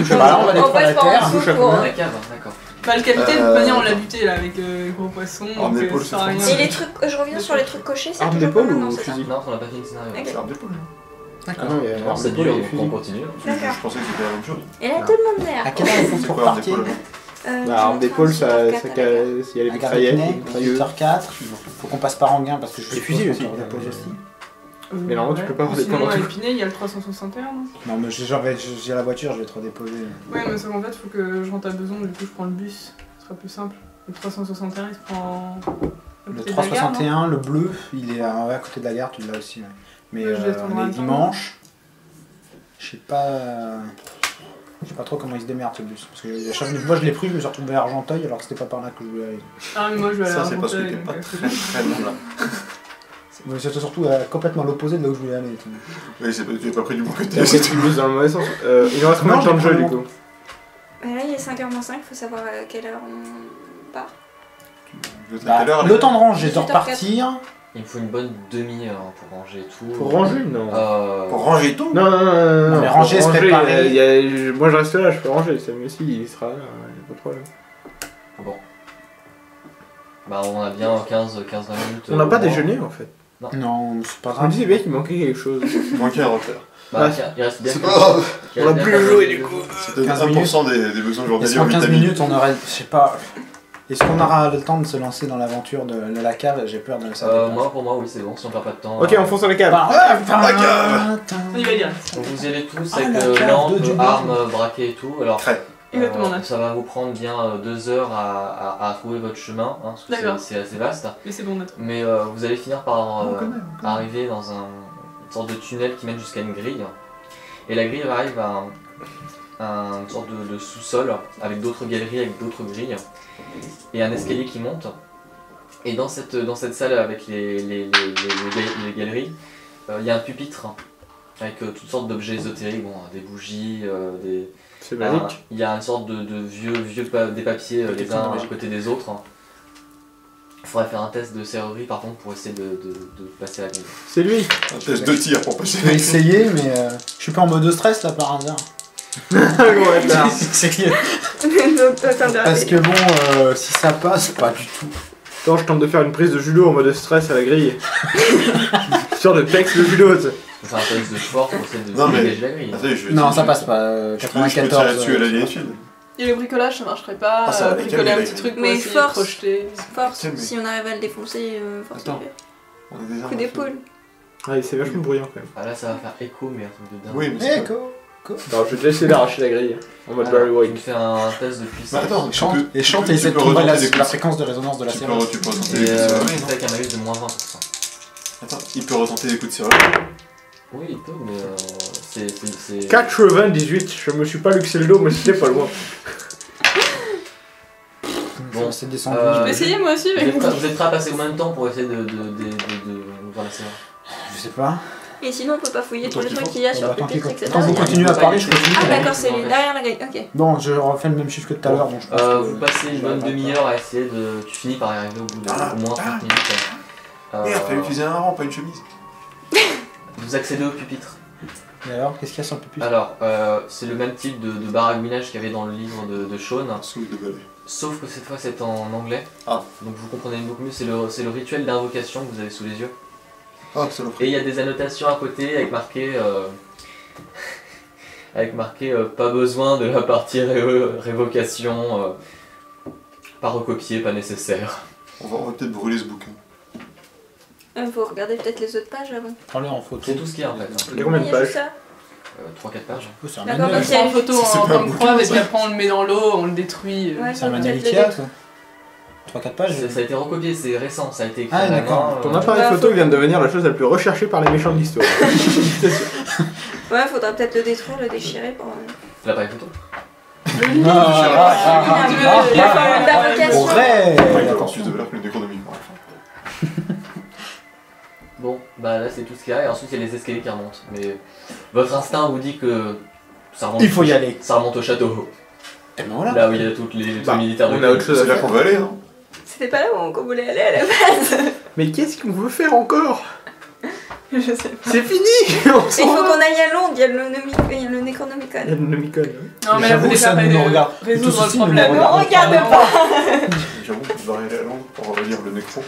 Bah, on va détruire la passe par en terre. dessous pour... La cave, d'accord. Bah, le capitaine, de toute manière, on l'a buté là avec gros poisson. Arme Donc d'épaule, ça sert à c'est rien. Et les trucs, je reviens sur les trucs cochés, c'est Arme toujours d'épaule pas ou maintenant, c'est ça? fusil? Non, on n'a pas fini le scénario. Ok. C'est arme d'épaule. D'accord. Ah non, il y a Alors, c'est arme d'épaule dur, et donc fusil. on continue. D'accord. Je pensais que c'était la même chose. Et là, tellement de nerfs. À quelle heure il faut C'est pour quoi arme partir d'épaule? Bah, arme d'épaule, ça. Il y a les À mitraillettes, les Gardinet, mitrailleuses. 8h04. Faut qu'on passe par Anguin parce que je Les fusils aussi. Mais normalement, tu peux pas avoir des Sinon, points à dans tout. Épinay, il y a le 361. Non, Non, mais j'ai la voiture, je vais te redéposer. ouais, mais sauf qu'en fait, faut que je rentre à besoin, du coup, je prends le bus. Ce sera plus simple. Le 361, il se prend. à Le côté de la gare, non 361, le bleu, il est à côté de la gare, tu l'as aussi. Ouais. Mais Ouais, je vais attendre un les temps. dimanches, je sais pas trop comment il se démerde ce bus. Parce que à chaque fois je l'ai pris, je me suis retrouvé à Argenteuil alors que c'était pas par là que je voulais aller. Ah, mais moi, je vais aller Ça, à c'est parce que Argenteuil, t'es pas donc, très bon là. Mais c'était surtout complètement l'opposé de là où je voulais aller. Oui, tu es pas pris du bon côté. Et après, tu le bus dans le mauvais sens. Il nous reste combien de temps de jeu du coup? Mais là, il est 5h-5, il faut savoir à quelle heure on part. Le temps de ranger, de 18h04. repartir. Il me faut une bonne demi-heure pour ranger tout. Pour ranger? Non. Pour ranger tout? Non, mais pour ranger, se préparer. Moi je reste là, je peux ranger. Samuel aussi, il sera là, il a pas de problème. Bon. Bah, on a bien 15-20 minutes. On n'a pas au moins. déjeuné en fait. Non, c'est pas Je me grave. disais bien qu'il manquait quelque chose. Manquer à refaire. Bah, il reste bien. C'est pas grave. il On reste a bien plus 15 joué, minutes. du coup. C'était 15 1% des besoins journaliers Est-ce en qu'en 15 vitamines. minutes on aurait. Je sais pas. Est-ce qu'on aura le temps de se lancer dans l'aventure de la cave? J'ai peur de ça. Pour moi, oui, c'est bon, si on perd pas de temps. Ok, on fonce dans la cave. la cave. Il va dire. Donc vous y allez tous Ah, avec la cave de lampe, Dublin. armes, braquet et tout. Alors, Crête. Exactement, là. ça va vous prendre bien 2 heures à trouver votre chemin, hein, parce que D'accord. c'est assez vaste. Mais c'est bon, notre. Mais vous allez finir par On connaît. arriver dans une sorte de tunnel qui mène jusqu'à une grille. Et la grille arrive à une sorte de sous-sol avec d'autres galeries, avec d'autres grilles. Et un escalier qui monte. Et dans cette salle avec les galeries, il y a un pupitre avec toutes sortes d'objets ésotériques, bon, des bougies, C'est magique. il y a une sorte de vieux des papiers les uns à côté des autres. Il faudrait faire un test de serrurerie par contre pour essayer de passer la grille. C'est lui. Un test de tir pour passer. Je vais essayer, mais je suis pas en mode stress là par hasard. Gros bâtard. C'est clair. Donc, attends, Parce que bon, si ça passe, pas du tout. Attends, je tente de faire une prise de judo en mode stress à la grille. Sûr de pex le judo. tu sais. On fait un test de force pour essayer de Non, mais- dégager la grille. Attendez, je vais Non, essayer ça de- passe pas. Je peux tirer 94. dessus à la ligne file. Et le bricolage, ça marcherait pas. Ah, ça va bricoler un calmer, petit la truc pour Mais essayer force. de projeter. Force, Calme. si on arrive à le défoncer, force. Attends. On est déjà. Coup d'épaule. Ouais, c'est vachement bruyant quand même. Ah là ça va faire écho mais un truc de dingue. Oui, mais c'est Eh, pas- go. Alors, je vais déjà essayer d'arracher la grille. En mode Barry Alors, tu me White. fais un test de puissance. Bah, attends, Chante, tu peux- et chante tu et peux- essaie de tu peux trouver la retenter des coups. fréquence de résonance de la Tu peux serrure. retenter Et des coups de serrure, tu non fais avec un malus de moins 20%. Attends, il peut retenter des coups de serrure. Oui il peut mais c'est... 98, je me suis pas luxé le dos, mais c'était pas loin. Bon, C'est descendu. euh, Je vais essayer moi aussi Vous avec êtes, mon. vous êtes prêts à passer combien de temps pour essayer de voir la serrure? Je sais pas. Et sinon, on peut pas fouiller tous Attends, les qu'il trucs qu'il y a sur Bah, le tant pupitre, pis, etc. quand vous continuez à parler, je continue. Ah d'accord, c'est derrière la grille, ok. Bon, je refais le même chiffre que tout à l'heure. Bon, je pense que- Vous passez une bonne demi-heure à essayer de... Tu finis par y arriver au bout de au moins 30 minutes. Merde, t'as utilisé un rang, pas une chemise. Vous accédez au pupitre. Et alors, qu'est-ce qu'il y a sur le pupitre? Alors, c'est le même type de baragouinage qu'il y avait dans le livre de Sean, Souille de balai. sauf que cette fois c'est en anglais. Ah. Donc vous comprenez beaucoup mieux, c'est le rituel d'invocation que vous avez sous les yeux. Ah, saloperie. Et il y a des annotations à côté avec marqué pas besoin de la partie révocation, pas recopié, pas nécessaire. On va peut-être brûler ce bouquin. Faut regarder peut-être les autres pages avant. Prends-le en photo. C'est tout ce qu'il y a en fait. Il y a combien de Il y a juste pages? ça. 3-4 pages. Oh, c'est un D'accord, manuel. donc On prend en photo C'est en pas un comme bouquin, preuve et ça. puis après on le met dans l'eau, on le détruit. Ouais, C'est un faut manuel peut-être Ikea, les- ça. 3-4 pages. Ça a été recopié, c'est récent, ça a été écrit Ah, à la d'accord. main, Ton appareil photo vient de devenir la chose la plus recherchée par les méchants de l'histoire. Ouais, faudra peut-être le détruire, le déchirer pour. L'appareil photo. Il y a formule d'invocation. Vrai. Attends, je de valeur plus d'économie. Bon, bah là c'est tout ce qu'il y a, et ensuite il y a les escaliers qui remontent. Mais votre instinct vous dit que ça remonte, Il faut y aller. Ça remonte au château. Et ben voilà. Là où il y a toutes les militaires de On a autre chose C'est à là faire. qu'on va aller, hein. C'était pas là où on voulait aller à la base. Mais qu'est-ce qu'on veut faire encore? Je sais pas. C'est fini. On Il s'en faut va. qu'on aille à Londres, il y a le Necronomicon. Il y a le Nomicon. Non, mais là, vous J'avoue, ça déjà ne nous regarde. résoudre Tout le ceci ne nous problème. regarde. Regarde pas. J'avoue qu'on devrait aller à Londres pour relire le Necro.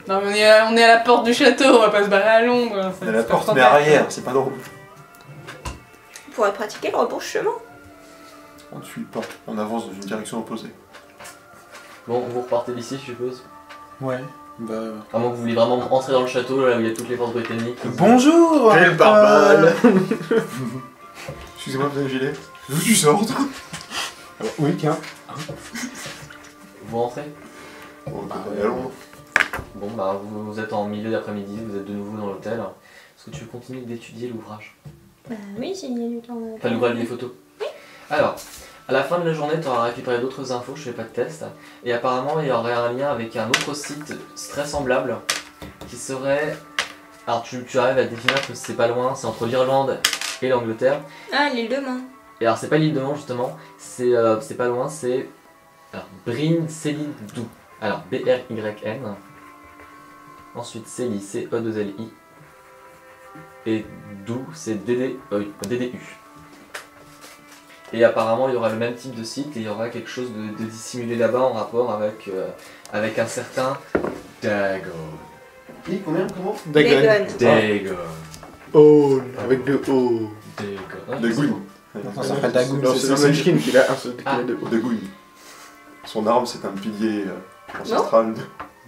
Non, mais on est à la porte du château, on va pas se barrer à Londres. ça- À la c'est porte, pas mais trop arrière, c'est pas drôle. On pourrait pratiquer le rebrouchement. On ne suit pas, on avance dans une direction opposée. Bon, vous repartez d'ici, je suppose. Ouais. Bah... À moins que vous voulez vraiment entrer dans le château, là où il y a toutes les forces britanniques. Bonjour. Quel barbare. Excusez-moi, vous avez un gilet? D'où tu sors, toi? Oui, tiens. Vous rentrez. On va aller à Londres. Bon, bah vous êtes en milieu d'après-midi, vous êtes de nouveau dans l'hôtel. Est-ce que tu veux continuer d'étudier l'ouvrage? Bah oui, s'il y a du temps. Enfin, l'ouvrage des photos. Alors, à la fin de la journée, tu auras récupéré d'autres infos, je fais pas de test. Et apparemment, il y aurait un lien avec un autre site très semblable qui serait. Alors, tu arrives à définir que c'est pas loin, c'est entre l'Irlande et l'Angleterre. Ah, l'île de Man. Et alors, c'est pas l'île de Man justement, c'est pas loin, c'est. Alors, Bryn Celyn-Dhu. Alors, B-R-Y-N. Ensuite, Cely, C-E-2-L-I. Et Dhu, c'est D-D-U. Et apparemment, il y aura le même type de site et il y aura quelque chose de dissimulé là-bas en rapport avec un certain Dagon. Et combien? Comment? Dagon. Dagon. Oh, avec le O. Dagon. Dagoon. Ça s'appelle Dagoon. Non, c'est Munchkin qui a un seul Ah. de O. Dagoon. Son arme, c'est un pilier ancestral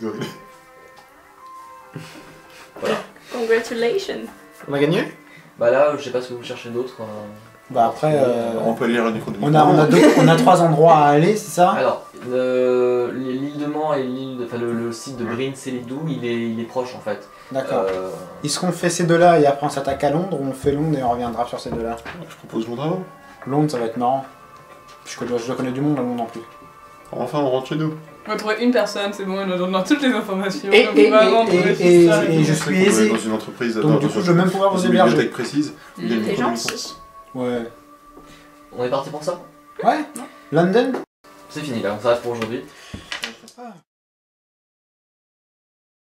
de Riley. Congratulations. On a gagné? Bah là, je sais pas ce que vous cherchez d'autre. Bah après, On peut aller lire le Necronomicon. on a 3 endroits à aller, c'est ça? Alors, l'île de Man et le site de Bryn Celyn-Dhu, il est proche en fait. D'accord. Est-ce qu'on fait ces deux-là et après on s'attaque à Londres ou on fait Londres et on reviendra sur ces deux-là? Je propose Londres avant. Londres, ça va être marrant. Je dois connaître du monde à Londres en plus. Enfin, on rentre chez nous. On va trouver une personne, c'est bon, elle nous donne toutes les informations. Et- on va vraiment et- trouver et- ça. et je C'est suis qu'on va aisé. Dans une entreprise, Donc du coup, je vais même pouvoir dans vous une héberger. bibliothèque précise. Il y a le T'es Necronomicon. gentil. Ouais. On est parti pour ça? Ouais. London? C'est fini là, on s'arrête pour aujourd'hui.